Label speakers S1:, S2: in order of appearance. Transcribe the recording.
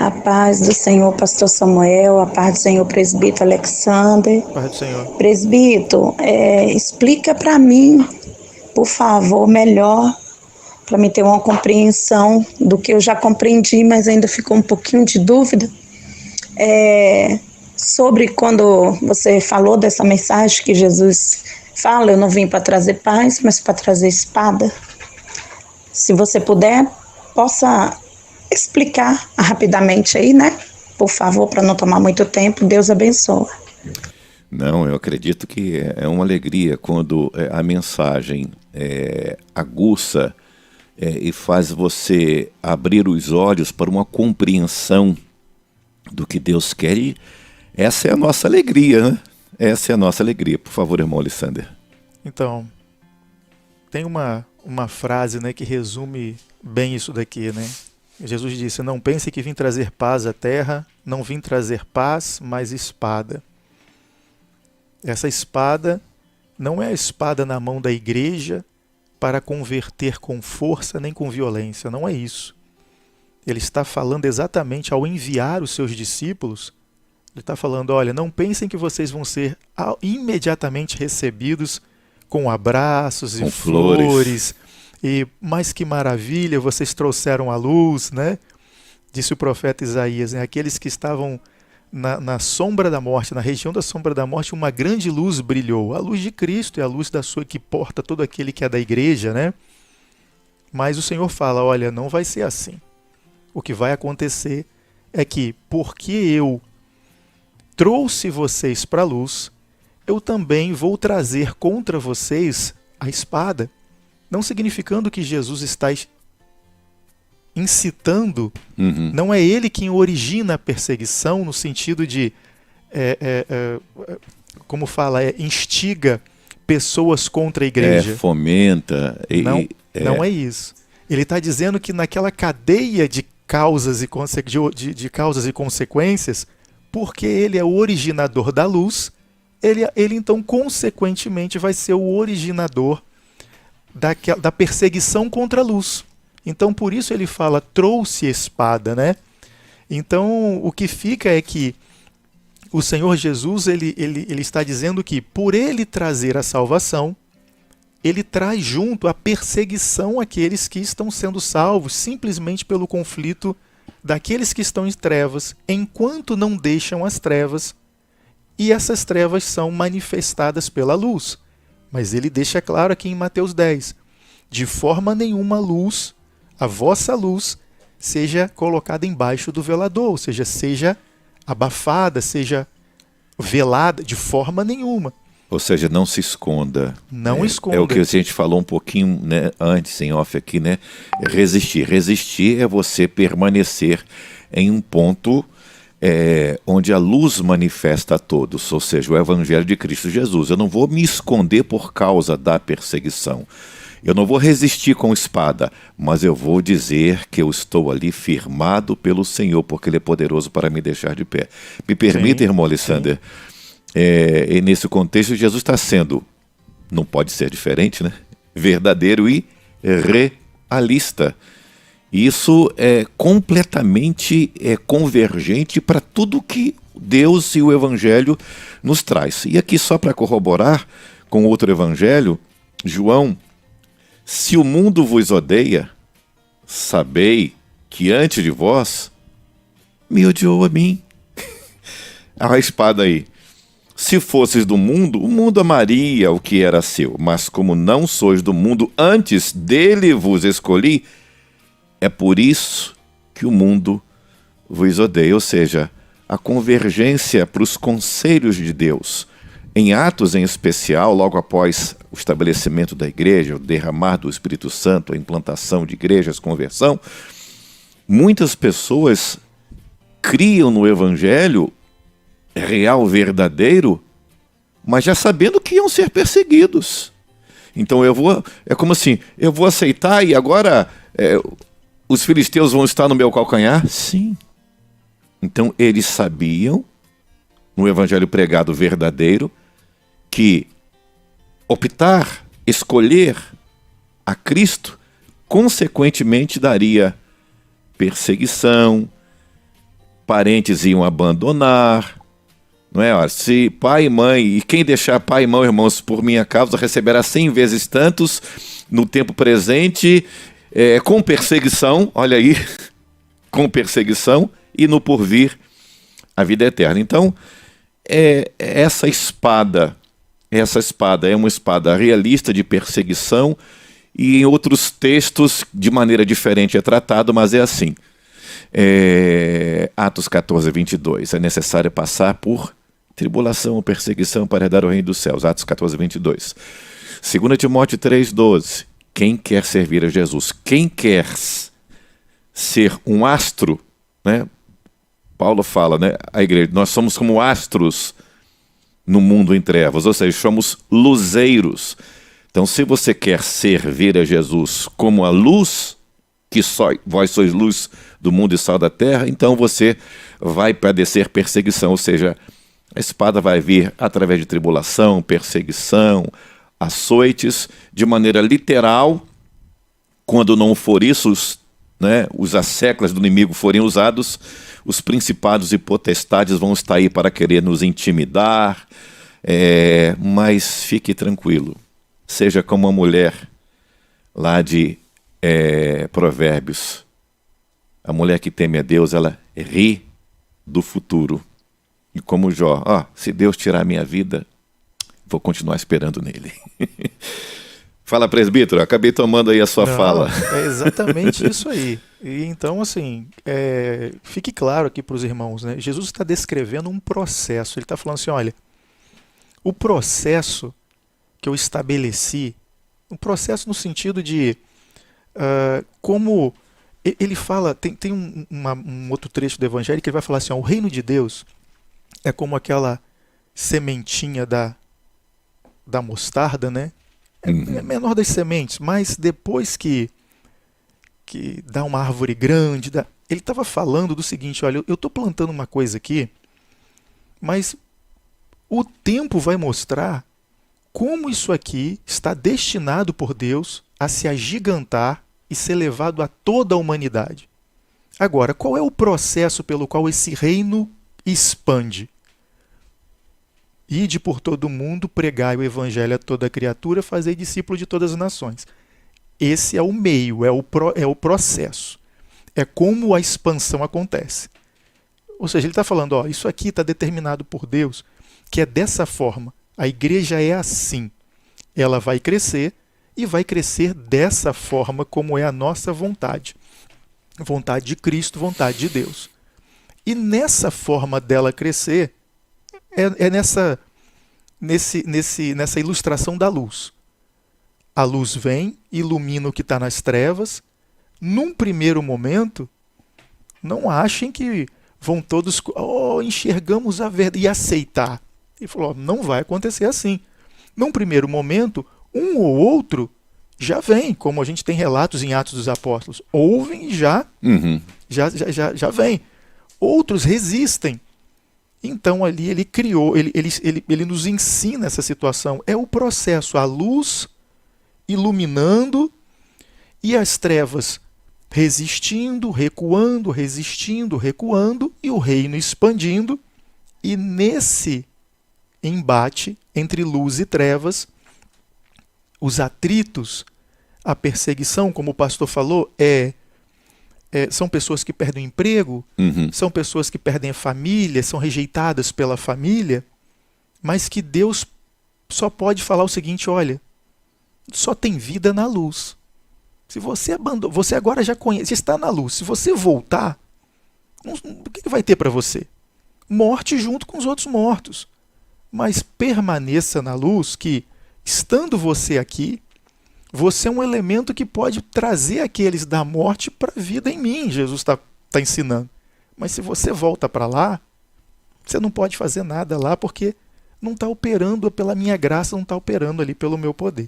S1: A paz do Senhor, pastor Samuel, a paz do Senhor, presbítero Alexander.
S2: Paz do Senhor.
S1: Presbítero, explica para mim, por favor, melhor, para mim ter uma compreensão do que eu já compreendi, mas ainda ficou um pouquinho de dúvida, sobre quando você falou dessa mensagem que Jesus fala, eu não vim para trazer paz, mas para trazer espada. Se você puder, possa explicar rapidamente aí, né? Por favor, para não tomar muito tempo. Deus abençoe.
S3: Não, eu acredito que é uma alegria quando a mensagem aguça e faz você abrir os olhos para uma compreensão do que Deus quer. E essa é a nossa alegria, né? Essa é a nossa alegria. Por favor, irmão Alexander.
S2: Então, tem uma frase, né, que resume bem isso daqui, né? Jesus disse: não pense que vim trazer paz à terra, não vim trazer paz, mas espada. Essa espada não é a espada na mão da igreja para converter com força nem com violência, não é isso. Ele está falando exatamente ao enviar os seus discípulos, ele está falando: olha, não pensem que vocês vão ser imediatamente recebidos com abraços e flores. Mas que maravilha, vocês trouxeram a luz, né? Disse o profeta Isaías, né? Aqueles que estavam na sombra da morte, na região da sombra da morte, uma grande luz brilhou. A luz de Cristo é a luz da sua que porta todo aquele que é da igreja, né? Mas o Senhor fala: olha, não vai ser assim. O que vai acontecer é que, porque eu trouxe vocês para a luz, eu também vou trazer contra vocês a espada. Não significando que Jesus está incitando, não é ele quem origina a perseguição no sentido de, como fala, instiga pessoas contra a igreja.
S3: Fomenta.
S2: Não é isso. Ele está dizendo que naquela cadeia de causas e causas e consequências, porque ele é o originador da luz, ele então consequentemente vai ser o originador da perseguição contra a luz. Então por isso ele fala: trouxe espada, né? Então o que fica é que o Senhor Jesus ele está dizendo que por ele trazer a salvação, ele traz junto a perseguição àqueles que estão sendo salvos simplesmente pelo conflito daqueles que estão em trevas, enquanto não deixam as trevas, e essas trevas são manifestadas pela luz. Mas ele deixa claro aqui em Mateus 10, de forma nenhuma a vossa luz, seja colocada embaixo do velador, ou seja abafada, seja velada, de forma nenhuma.
S3: Ou seja, não se esconda.
S2: Não esconda.
S3: É o que a gente falou um pouquinho, né, antes, em off aqui, né? Resistir. Resistir é você permanecer em um ponto onde a luz manifesta a todos, ou seja, o Evangelho de Cristo Jesus. Eu não vou me esconder por causa da perseguição. Eu não vou resistir com espada, mas eu vou dizer que eu estou ali firmado pelo Senhor, porque Ele é poderoso para me deixar de pé. Me permita, irmão Alexander, e nesse contexto Jesus está sendo, não pode ser diferente, né? Verdadeiro e realista. Isso é completamente convergente para tudo que Deus e o Evangelho nos traz. E aqui só para corroborar com outro Evangelho, João: se o mundo vos odeia, sabei que antes de vós me odiou a mim. A espada aí. Se fosses do mundo, o mundo amaria o que era seu. Mas como não sois do mundo, antes dele vos escolhi, é por isso que o mundo vos odeia. Ou seja, a convergência para os conselhos de Deus. Em Atos, em especial, logo após o estabelecimento da igreja, o derramar do Espírito Santo, a implantação de igrejas, conversão, muitas pessoas criam no Evangelho real, verdadeiro, mas já sabendo que iam ser perseguidos. Então é como assim, eu vou aceitar e agora os filisteus vão estar no meu calcanhar? Sim. Então eles sabiam, no Evangelho pregado verdadeiro, que optar, escolher a Cristo, consequentemente daria perseguição, parentes iam abandonar, não é? Olha, se pai e mãe, e quem deixar pai e mãe, irmãos, por minha causa, receberá 100 vezes tantos no tempo presente, com perseguição, olha aí, com perseguição, e no porvir, a vida eterna. Então, essa espada é uma espada realista de perseguição, e em outros textos, de maneira diferente, é tratado, mas é assim. Atos 14, 22. É necessário passar por tribulação ou perseguição para herdar o reino dos céus. Atos 14, 22. 2 Timóteo 3, 12. Quem quer servir a Jesus, quem quer ser um astro, né? Paulo fala, né? A igreja, nós somos como astros no mundo em trevas, ou seja, somos luzeiros. Então, se você quer servir a Jesus como a luz, que vós sois luz do mundo e sal da terra, então você vai padecer perseguição, ou seja, a espada vai vir através de tribulação, perseguição, açoites, de maneira literal. Quando não for isso, os asseclas do inimigo forem usados, os principados e potestades vão estar aí para querer nos intimidar, mas fique tranquilo, seja como a mulher lá de Provérbios. A mulher que teme a Deus, ela ri do futuro. E como Jó, se Deus tirar a minha vida, vou continuar esperando nele. Fala, presbítero, acabei tomando aí a sua fala.
S2: É exatamente isso aí. E então, assim, fique claro aqui para os irmãos, né? Jesus está descrevendo um processo. Ele está falando assim, olha, o processo que eu estabeleci, um processo no sentido de como ele fala, tem um outro trecho do Evangelho que ele vai falar assim, o reino de Deus é como aquela sementinha da mostarda, né? É menor das sementes, mas depois que dá uma árvore grande, ele estava falando do seguinte, olha, eu estou plantando uma coisa aqui, mas o tempo vai mostrar como isso aqui está destinado por Deus a se agigantar e ser levado a toda a humanidade. Agora, qual é o processo pelo qual esse reino expande? Ide por todo o mundo, pregai o evangelho a toda criatura, fazei discípulo de todas as nações. Esse é o meio, é o processo. É como a expansão acontece. Ou seja, ele está falando, isso aqui está determinado por Deus, que é dessa forma. A igreja é assim. Ela vai crescer e vai crescer dessa forma como é a nossa vontade. Vontade de Cristo, vontade de Deus. E nessa forma dela crescer, nessa ilustração da luz. A luz vem, ilumina o que está nas trevas. Num primeiro momento, não achem que vão todos enxergamos a verdade e aceitar. Ele falou, não vai acontecer assim. Num primeiro momento, um ou outro já vem, como a gente tem relatos em Atos dos Apóstolos. Ouvem e já vem. Outros resistem. Então ali ele criou, ele nos ensina essa situação. É o processo, a luz iluminando e as trevas resistindo, recuando, resistindo, recuando e o reino expandindo. E nesse embate entre luz e trevas, os atritos, a perseguição, como o pastor falou, são pessoas que perdem o emprego, são pessoas que perdem a família, são rejeitadas pela família, mas que Deus só pode falar o seguinte, olha, só tem vida na luz. Se você abandonou, você agora já conhece, está na luz. Se você voltar, o que vai ter para você? Morte junto com os outros mortos. Mas permaneça na luz que, estando você aqui, você é um elemento que pode trazer aqueles da morte para a vida em mim, Jesus está ensinando. Mas se você volta para lá, você não pode fazer nada lá porque não está operando pela minha graça, não está operando ali pelo meu poder.